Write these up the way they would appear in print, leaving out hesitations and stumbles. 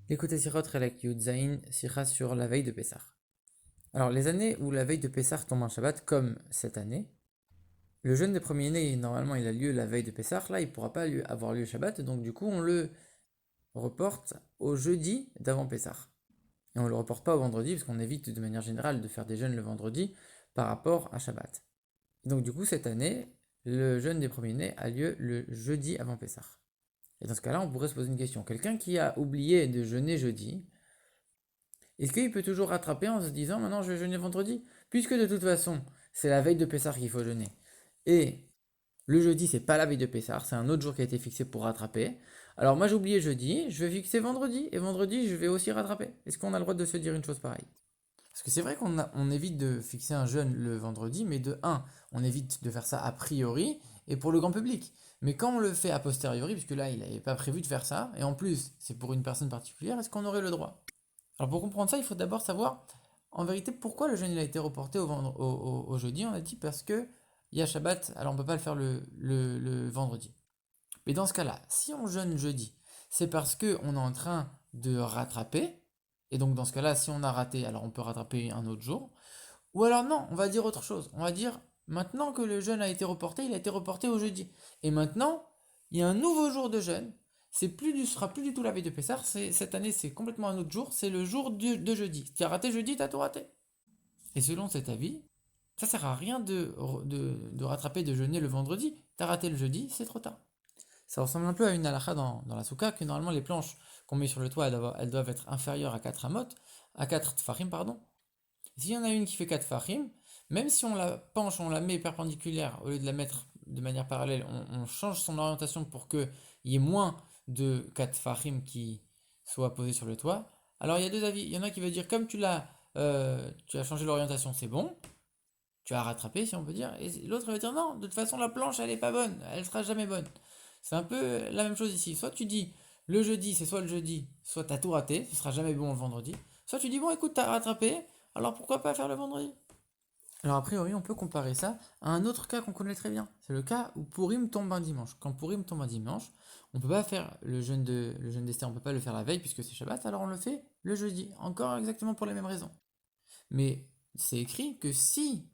Écoutez Sirot Relek Yud Zain Sira sur la veille de Pessah. Alors, les années où la veille de Pessah tombe un Shabbat, comme cette année, le jeûne des premiers-nés, normalement, il a lieu la veille de Pessah. Là, il ne pourra pas avoir lieu Shabbat, donc du coup, on le reporte au jeudi d'avant Pessah. Et on ne le reporte pas au vendredi, parce qu'on évite de manière générale de faire des jeûnes le vendredi par rapport à Shabbat. Et donc, du coup, cette année, le jeûne des premiers-nés a lieu le jeudi avant Pessah. Et dans ce cas-là, on pourrait se poser une question. Quelqu'un qui a oublié de jeûner jeudi, est-ce qu'il peut toujours rattraper en se disant maintenant je vais jeûner vendredi? Puisque de toute façon, c'est la veille de Pessah qu'il faut jeûner. Et le jeudi, c'est pas la veille de Pessah, c'est un autre jour qui a été fixé pour rattraper. Alors moi j'ai oublié jeudi, je vais fixer vendredi, et vendredi je vais aussi rattraper. Est-ce qu'on a le droit de se dire une chose pareille? Parce que c'est vrai qu'on évite de fixer un jeûne le vendredi, mais de un, on évite de faire ça a priori et pour le grand public. Mais quand on le fait a posteriori, puisque là il n'avait pas prévu de faire ça, et en plus c'est pour une personne particulière, est-ce qu'on aurait le droit? Alors pour comprendre ça, il faut d'abord savoir en vérité pourquoi le jeûne il a été reporté au jeudi. On a dit parce que il y a Shabbat, alors on ne peut pas le faire le vendredi. Mais dans ce cas-là, si on jeûne jeudi, c'est parce qu'on est en train de rattraper. Et donc dans ce cas-là, si on a raté, alors on peut rattraper un autre jour. Ou alors non, on va dire autre chose. On va dire maintenant que le jeûne a été reporté, il a été reporté au jeudi. Et maintenant, il y a un nouveau jour de jeûne. Ce sera plus du tout la veille de Pessah. Cette année, c'est complètement un autre jour. C'est le jour de jeudi. Tu as raté jeudi, tu as tout raté. Et selon cet avis, ça sert à rien de rattraper, de jeûner le vendredi. Tu as raté le jeudi, c'est trop tard. Ça ressemble un peu à une halakha dans la soukha, que normalement les planches qu'on met sur le toit, elles doivent être inférieures à 4 amot, à 4 tfachim, pardon. S'il y en a une qui fait 4 fachim, même si on la penche, on la met perpendiculaire, au lieu de la mettre de manière parallèle, on change son orientation pour qu'il y ait moins de 4 fachim qui soient posés sur le toit. Alors il y a deux avis. Il y en a qui veut dire comme tu as changé l'orientation, c'est bon, tu as rattrapé si on peut dire. Et l'autre va dire non, de toute façon la planche elle est pas bonne, elle sera jamais bonne. C'est un peu la même chose ici. Soit tu dis le jeudi, c'est soit le jeudi, soit t'as tout raté, ce sera jamais bon le vendredi. Soit tu dis bon écoute, t'as rattrapé, alors pourquoi pas faire le vendredi? Alors a priori, on peut comparer ça à un autre cas qu'on connaît très bien. C'est le cas où Purim tombe un dimanche. Quand Purim tombe un dimanche, on ne peut pas faire le jeûne d'Esther, on ne peut pas le faire la veille puisque c'est Shabbat, alors on le fait le jeudi. Encore exactement pour les mêmes raisons. Mais c'est écrit que si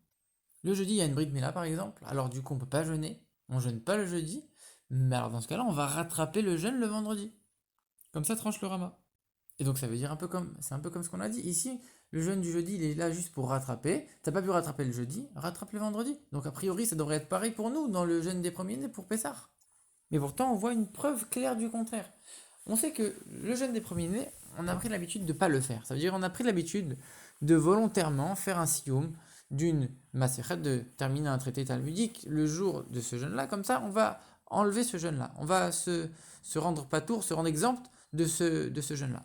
le jeudi il y a une Brit Mila par exemple, alors du coup on ne peut pas jeûner, on jeûne pas le jeudi, mais alors dans ce cas-là, on va rattraper le jeûne le vendredi. Comme ça tranche le Rama. Et donc ça veut dire c'est un peu comme ce qu'on a dit. Ici, le jeûne du jeudi, il est là juste pour rattraper. T'as pas pu rattraper le jeudi, rattrape le vendredi. Donc a priori, ça devrait être pareil pour nous dans le jeûne des premiers-nés pour Pessah. Mais pourtant, on voit une preuve claire du contraire. On sait que le jeûne des premiers-nés, on a pris l'habitude de ne pas le faire. Ça veut dire qu'on a pris l'habitude de volontairement faire un sioum d'une maserhet, de terminer un traité talmudique le jour de ce jeûne-là. Comme ça, on va enlever ce jeûne-là. On va se rendre patour, se rendre exempt de ce jeûne-là.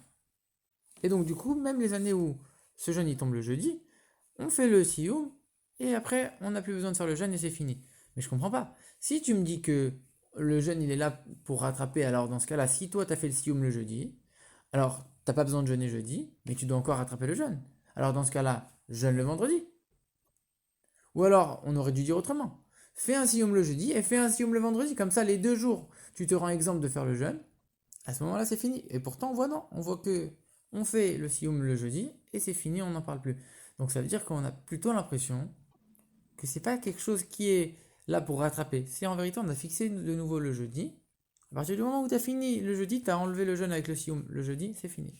Et donc, du coup, même les années où ce jeûne il tombe le jeudi, on fait le sioum et après, on n'a plus besoin de faire le jeûne et c'est fini. Mais je comprends pas. Si tu me dis que le jeûne il est là pour rattraper, alors dans ce cas-là, si toi tu as fait le sioum le jeudi, alors t'as pas besoin de jeûner jeudi, mais tu dois encore rattraper le jeûne. Alors dans ce cas-là, jeûne le vendredi. Ou alors, on aurait dû dire autrement. Fais un sioum le jeudi et fais un sioum le vendredi. Comme ça, les 2 jours, tu te rends exempt de faire le jeûne. À ce moment-là, c'est fini. Et pourtant, on voit non. On voit que on fait le sioum le jeudi et c'est fini, on n'en parle plus. Donc ça veut dire qu'on a plutôt l'impression que c'est pas quelque chose qui est là pour rattraper. C'est en vérité, on a fixé de nouveau le jeudi. À partir du moment où tu as fini le jeudi, tu as enlevé le jeûne avec le sioum. Le jeudi, c'est fini.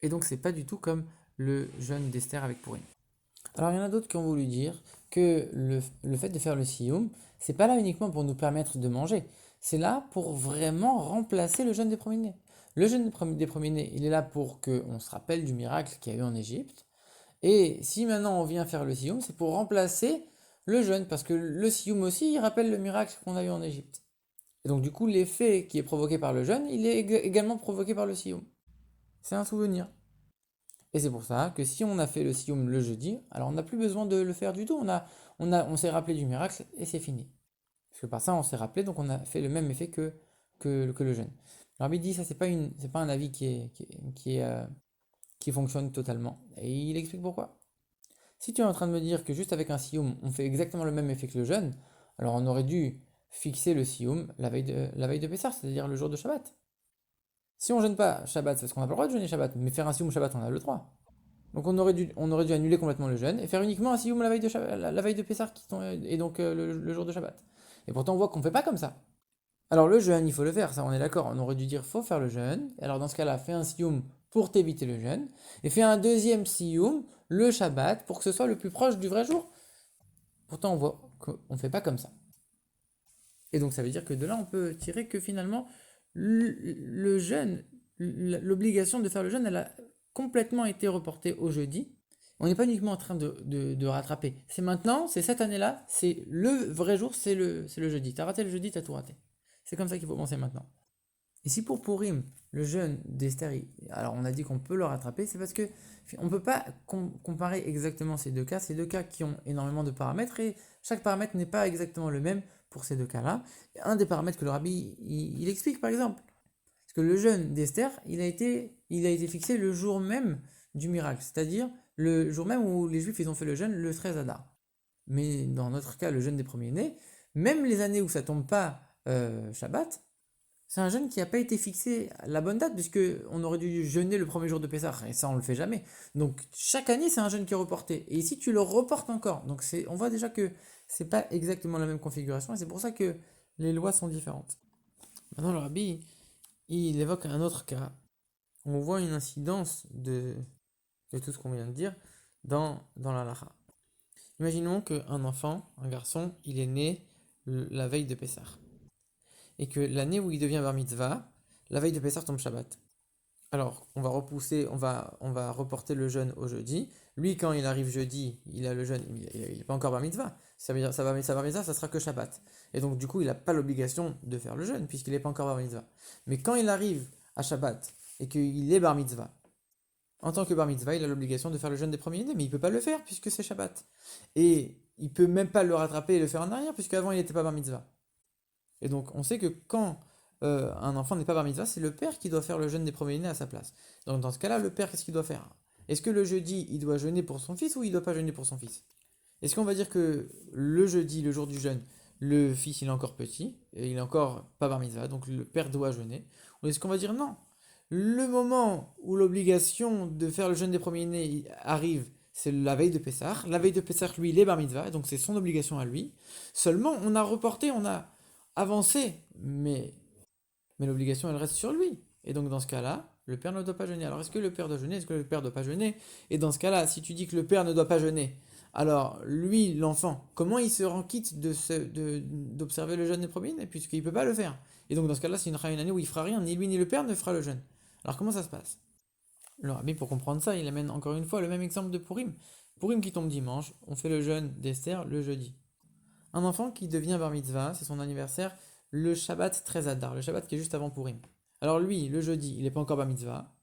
Et donc, c'est pas du tout comme le jeûne d'Esther avec Purim. Alors, il y en a d'autres qui ont voulu dire que le fait de faire le sioum, c'est pas là uniquement pour nous permettre de manger. C'est là pour vraiment remplacer le jeûne des premiers-nés. Le jeûne des premiers-nés, il est là pour qu'on se rappelle du miracle qu'il y a eu en Égypte. Et si maintenant on vient faire le sioum, c'est pour remplacer le jeûne, parce que le sioum aussi, il rappelle le miracle qu'on a eu en Égypte. Et donc du coup, l'effet qui est provoqué par le jeûne, il est également provoqué par le sioum. C'est un souvenir. Et c'est pour ça que si on a fait le sioum le jeudi, alors on n'a plus besoin de le faire du tout. On s'est rappelé du miracle et c'est fini. Parce que par ça, on s'est rappelé, donc on a fait le même effet que le jeûne. Alors il dit, ça c'est pas un avis qui fonctionne totalement. Et il explique pourquoi. Si tu es en train de me dire que juste avec un sioum, on fait exactement le même effet que le jeûne, alors on aurait dû fixer le sioum la veille de Pessah, c'est-à-dire le jour de Shabbat. Si on jeûne pas Shabbat, c'est parce qu'on n'a pas le droit de jeûner Shabbat, mais faire un Sioum Shabbat, on a le droit. Donc on aurait dû annuler complètement le jeûne et faire uniquement un Sioum la veille de, la veille de Pessah et donc le jour de Shabbat. Et pourtant on voit qu'on ne fait pas comme ça. Alors le jeûne, il faut le faire, ça on est d'accord. On aurait dû dire faut faire le jeûne. Alors dans ce cas-là, fais un Sioum pour t'éviter le jeûne et fais un deuxième Sioum le Shabbat pour que ce soit le plus proche du vrai jour. Pourtant on voit qu'on ne fait pas comme ça. Et donc ça veut dire que de là, on peut tirer que finalement, le jeûne, l'obligation de faire le jeûne, elle a complètement été reportée au jeudi. On n'est pas uniquement en train de rattraper. C'est maintenant, c'est cette année-là, c'est le vrai jour, c'est le jeudi. T'as raté le jeudi, t'as tout raté. C'est comme ça qu'il faut penser maintenant. Et si pour Purim, le jeûne d'Esther, alors on a dit qu'on peut le rattraper, c'est parce que on ne peut pas comparer exactement ces deux cas qui ont énormément de paramètres, et chaque paramètre n'est pas exactement le même pour ces deux cas-là. Un des paramètres que le rabbi il explique par exemple, parce que le jeûne d'Esther, il a été fixé le jour même du miracle, c'est-à-dire le jour même où les Juifs ils ont fait le jeûne, le 13 Adar. Mais dans notre cas, le jeûne des premiers-nés, même les années où ça tombe pas Shabbat, c'est un jeûne qui n'a pas été fixé à la bonne date, puisque on aurait dû jeûner le premier jour de Pessah, et ça on le fait jamais. Donc chaque année c'est un jeûne qui est reporté. Et ici tu le reportes encore. Donc on voit déjà que c'est pas exactement la même configuration, et c'est pour ça que les lois sont différentes. Maintenant le rabbi, il évoque un autre cas. On voit une incidence de tout ce qu'on vient de dire dans la Lacha. Imaginons qu'un enfant, un garçon, il est né la veille de Pessah. Et que l'année où il devient bar mitzvah, la veille de Pessah tombe Shabbat. Alors, on va reporter le jeûne au jeudi. Lui, quand il arrive jeudi, il a le jeûne, il n'est pas encore bar mitzvah. Ça veut dire ça bar mitzvah, ça sera que Shabbat. Et donc, du coup, il n'a pas l'obligation de faire le jeûne, puisqu'il n'est pas encore bar mitzvah. Mais quand il arrive à Shabbat et qu'il est bar mitzvah, en tant que bar mitzvah, il a l'obligation de faire le jeûne des premiers-nés, mais il ne peut pas le faire puisque c'est Shabbat. Et il ne peut même pas le rattraper et le faire en arrière, puisqu'avant il n'était pas bar mitzvah. Et donc, on sait que quand un enfant n'est pas bar mitzvah, c'est le père qui doit faire le jeûne des premiers-nés à sa place. Donc, dans ce cas-là, le père, qu'est-ce qu'il doit faire? Est-ce que le jeudi, il doit jeûner pour son fils ou il ne doit pas jeûner pour son fils? Est-ce qu'on va dire que le jeudi, le jour du jeûne, le fils, il est encore petit, et il est encore pas bar mitzvah, donc le père doit jeûner? Ou est-ce qu'on va dire non? Le moment où l'obligation de faire le jeûne des premiers-nés arrive, c'est la veille de Pessah. La veille de Pessah, lui, il est bar mitzvah, donc c'est son obligation à lui. Seulement, on a reporté, on a avancé, mais l'obligation, elle reste sur lui. Et donc, dans ce cas-là, le père ne doit pas jeûner. Alors, est-ce que le père doit jeûner? Est-ce que le père ne doit pas jeûner? Et dans ce cas-là, si tu dis que le père ne doit pas jeûner, alors lui, l'enfant, comment il se rend quitte d'observer le jeûne des premiers-nés, puisqu'il ne peut pas le faire? Et donc, dans ce cas-là, c'est une année où il fera rien, ni lui ni le père ne fera le jeûne. Alors, comment ça se passe? Le rabbi, pour comprendre ça, il amène encore une fois le même exemple de Purim. Purim qui tombe dimanche, on fait le jeûne d'Esther le jeudi. Un enfant qui devient bar mitzvah, c'est son anniversaire, le Shabbat 13 Adar, le Shabbat qui est juste avant Purim. Alors lui, le jeudi, il n'est pas encore bar mitzvah,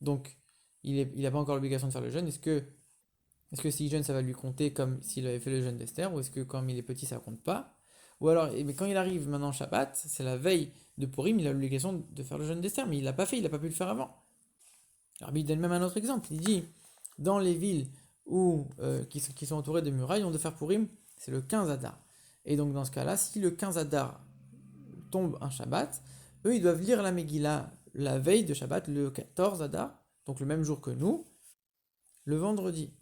donc il n'a pas encore l'obligation de faire le jeûne. Est-ce que s'il jeûne, ça va lui compter comme s'il avait fait le jeûne d'Esther, ou est-ce que comme il est petit, ça compte pas? Ou alors, mais quand il arrive maintenant Shabbat, c'est la veille de Purim, il a l'obligation de faire le jeûne d'Esther, mais il l'a pas fait, il n'a pas pu le faire avant. Alors il donne même un autre exemple, il dit, dans les villes qui sont entourées de murailles, on doit faire Purim, c'est le 15 Adar. Et donc dans ce cas-là, si le 15 Adar tombe un Shabbat, eux ils doivent lire la Megillah la veille de Shabbat, le 14 Adar, donc le même jour que nous, le vendredi.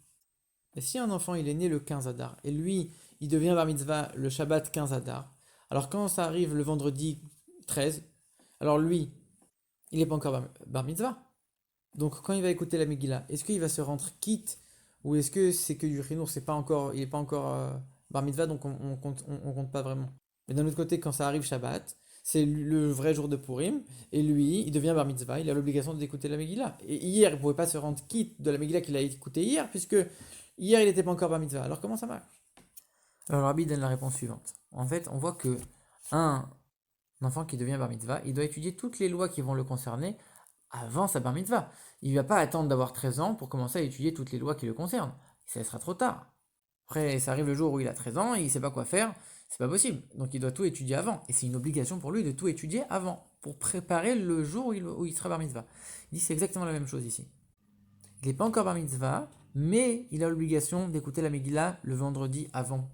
Et si un enfant il est né le 15 Adar, et lui il devient bar mitzvah le Shabbat 15 Adar, alors quand ça arrive le vendredi 13, alors lui, il n'est pas encore bar mitzvah. Donc quand il va écouter la Megillah, est-ce qu'il va se rendre quitte ou est-ce que c'est que du chinour, il n'est pas encore bar mitzvah, donc on compte pas vraiment. Mais d'un autre côté, quand ça arrive Shabbat, c'est le vrai jour de Purim, et lui, il devient bar mitzvah, il a l'obligation d'écouter la Megillah. Et hier, il ne pouvait pas se rendre quitte de la Megillah qu'il a écouté hier, puisque hier, il n'était pas encore bar mitzvah. Alors comment ça marche? Alors le rabbi donne la réponse suivante. En fait, on voit que un enfant qui devient bar mitzvah, il doit étudier toutes les lois qui vont le concerner avant sa bar mitzvah. Il ne va pas attendre d'avoir 13 ans pour commencer à étudier toutes les lois qui le concernent. Ça sera trop tard. Après, ça arrive le jour où il a 13 ans et il ne sait pas quoi faire, c'est pas possible. Donc il doit tout étudier avant. Et c'est une obligation pour lui de tout étudier avant, pour préparer le jour où il sera bar mitzvah. Il dit c'est exactement la même chose ici. Il n'est pas encore bar mitzvah, mais il a l'obligation d'écouter la Megillah le vendredi avant.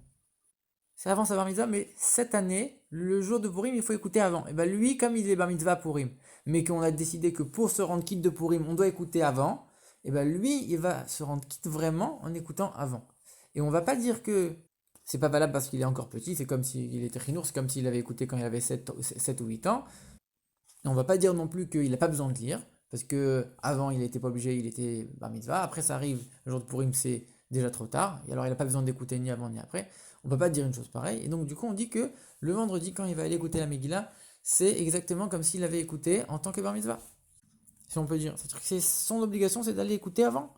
c'est avant sa bar mitzvah, mais cette année, le jour de Purim, il faut écouter avant. Et bien lui, comme il est bar mitzvah à Purim, mais qu'on a décidé que pour se rendre quitte de Purim, on doit écouter avant, et bien lui, il va se rendre quitte vraiment en écoutant avant. Et on va pas dire que c'est pas valable parce qu'il est encore petit, c'est comme s'il était chinour, c'est comme s'il avait écouté quand il avait 7 ou 8 ans. Et on va pas dire non plus qu'il n'a pas besoin de lire, parce que avant il n'était pas obligé, il était bar mitzvah. Après ça arrive, le jour de Purim c'est déjà trop tard, et alors il n'a pas besoin d'écouter ni avant ni après. On peut pas dire une chose pareille. Et donc du coup on dit que le vendredi quand il va aller écouter la Megillah, c'est exactement comme s'il avait écouté en tant que bar mitzvah. Si on peut dire. C'est-à-dire que son obligation c'est d'aller écouter avant.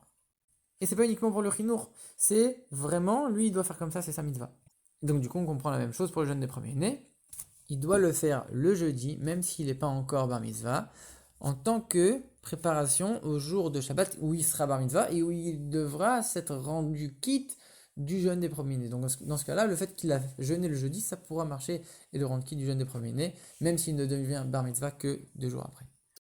Et c'est pas uniquement pour le chinour, c'est vraiment, lui il doit faire comme ça, c'est sa mitzvah. Donc du coup on comprend la même chose pour le jeûne des premiers-nés. Il doit le faire le jeudi, même s'il n'est pas encore bar mitzvah, en tant que préparation au jour de Shabbat où il sera bar mitzvah et où il devra s'être rendu quitte du jeûne des premiers-nés. Donc dans ce cas-là, le fait qu'il a jeûné le jeudi, ça pourra marcher et le rendre quitte du jeûne des premiers-nés, même s'il ne devient bar mitzvah que 2 jours après.